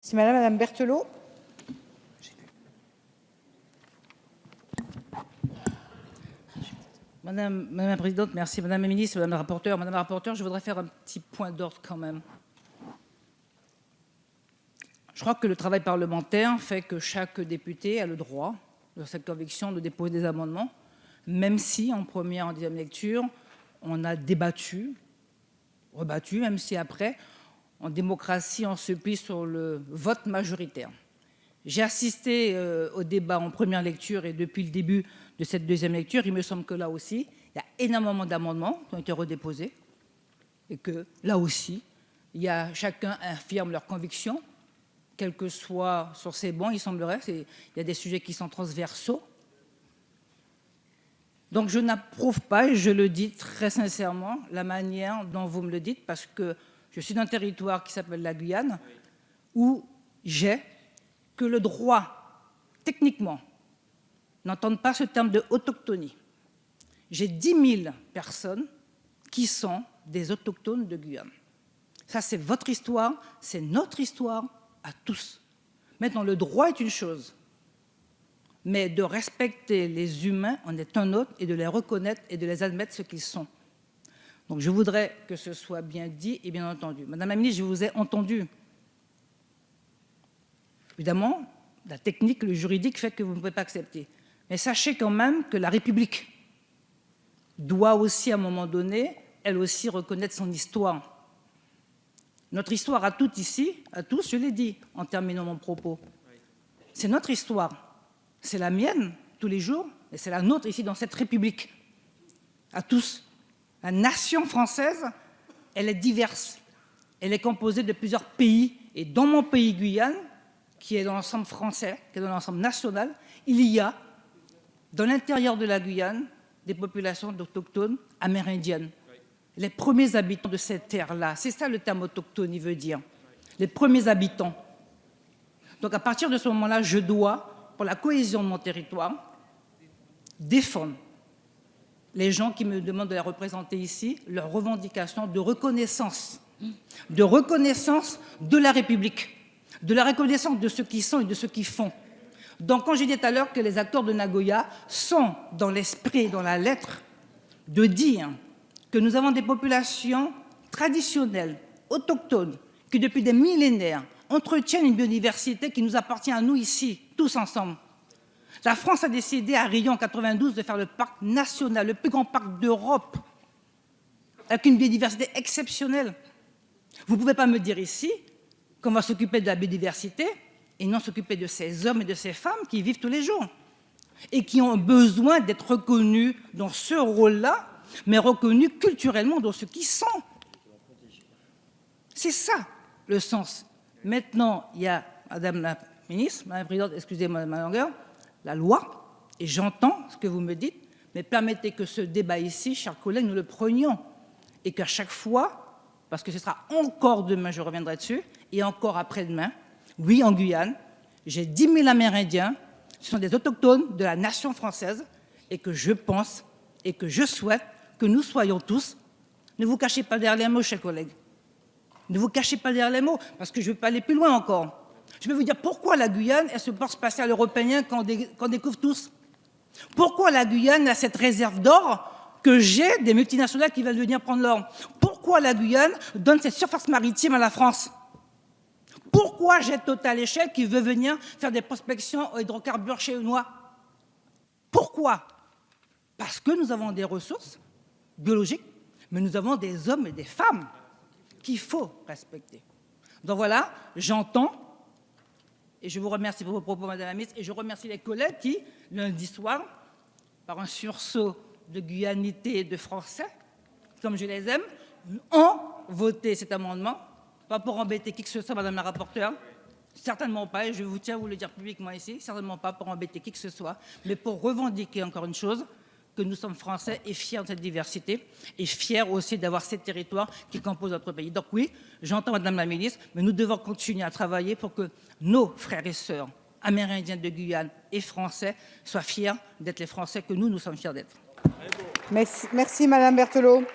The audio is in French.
C'est Madame Berthelot. Madame la Présidente, merci. Madame la Ministre, Madame la Rapporteure. Madame la Rapporteure, je voudrais faire un petit point d'ordre quand même. Je crois que le travail parlementaire fait que chaque député a le droit, de cette conviction, de déposer des amendements, même si en première, en deuxième lecture, on a débattu, rebattu, même si après, en démocratie, on se plie sur le vote majoritaire. J'ai assisté au débat en première lecture et depuis le début de cette deuxième lecture, il me semble que là aussi, il y a énormément d'amendements qui ont été redéposés et que là aussi, chacun affirme leurs convictions, quel que soit sur ces bancs, il semblerait, il y a des sujets qui sont transversaux. Donc je n'approuve pas, et je le dis très sincèrement, la manière dont vous me le dites, parce que je suis d'un territoire qui s'appelle la Guyane, où j'ai que le droit, techniquement, n'entendent pas ce terme de autochtonie. J'ai 10 000 personnes qui sont des autochtones de Guyane. Ça, c'est votre histoire, c'est notre histoire à tous. Maintenant, le droit est une chose, mais de respecter les humains en est un autre et de les reconnaître et de les admettre ce qu'ils sont. Donc, je voudrais que ce soit bien dit et bien entendu. Madame la Ministre, je vous ai entendu. Évidemment, la technique, le juridique fait que vous ne pouvez pas accepter. Mais sachez quand même que la République doit aussi, à un moment donné, elle aussi reconnaître son histoire. Notre histoire à toutes ici, à tous, je l'ai dit en terminant mon propos, c'est notre histoire. C'est la mienne, tous les jours, et c'est la nôtre ici dans cette République. À tous. La nation française, elle est diverse. Elle est composée de plusieurs pays. Et dans mon pays Guyane, qui est dans l'ensemble français, qui est dans l'ensemble national, il y a, dans l'intérieur de la Guyane, des populations autochtones amérindiennes. Les premiers habitants de cette terre-là, c'est ça le terme autochtone, il veut dire. Les premiers habitants. Donc à partir de ce moment-là, je dois, pour la cohésion de mon territoire, défendre les gens qui me demandent de les représenter ici, leurs revendications de reconnaissance de la République, de la reconnaissance de ceux qui sont et de ceux qui font. Donc quand j'ai dit tout à l'heure que les accords de Nagoya sont dans l'esprit, dans la lettre, de dire que nous avons des populations traditionnelles, autochtones, qui depuis des millénaires entretiennent une biodiversité qui nous appartient à nous ici, tous ensemble. La France a décidé à Rio en 92 de faire le parc national, le plus grand parc d'Europe, avec une biodiversité exceptionnelle. Vous ne pouvez pas me dire ici qu'on va s'occuper de la biodiversité et non s'occuper de ces hommes et de ces femmes qui y vivent tous les jours et qui ont besoin d'être reconnus dans ce rôle-là, mais reconnus culturellement dans ce qu'ils sont. C'est ça le sens. Maintenant, il y a, Madame la Ministre, Madame la Présidente, excusez-moi ma longueur, la loi, et j'entends ce que vous me dites, mais permettez que ce débat ici, chers collègues, nous le prenions, et qu'à chaque fois, parce que ce sera encore demain, je reviendrai dessus, et encore après-demain, oui, en Guyane, j'ai 10 000 Amérindiens, ce sont des autochtones de la nation française, et que je pense, et que je souhaite que nous soyons tous, ne vous cachez pas derrière les mots, chers collègues, ne vous cachez pas derrière les mots, parce que je ne vais pas aller plus loin encore. Je vais vous dire pourquoi la Guyane, elle se porte spatiale européen qu'on découvre tous. Pourquoi la Guyane a cette réserve d'or que j'ai des multinationales qui veulent venir prendre l'or. Pourquoi la Guyane donne cette surface maritime à la France. Pourquoi j'ai Total Échelle qui veut venir faire des prospections aux hydrocarbures chez nous. Pourquoi? Parce que nous avons des ressources biologiques, mais nous avons des hommes et des femmes qu'il faut respecter. Donc voilà, j'entends. Et je vous remercie pour vos propos, Madame la Ministre, et je remercie les collègues qui, lundi soir, par un sursaut de guyanité et de français, comme je les aime, ont voté cet amendement, pas pour embêter qui que ce soit, Madame la rapporteure, certainement pas, et je vous tiens à vous le dire publiquement ici, certainement pas pour embêter qui que ce soit, mais pour revendiquer encore une chose, que nous sommes français et fiers de cette diversité, et fiers aussi d'avoir ces territoires qui composent notre pays. Donc oui, j'entends Madame la Ministre, mais nous devons continuer à travailler pour que nos frères et sœurs amérindiens de Guyane et français soient fiers d'être les Français que nous sommes fiers d'être. Merci Madame Berthelot.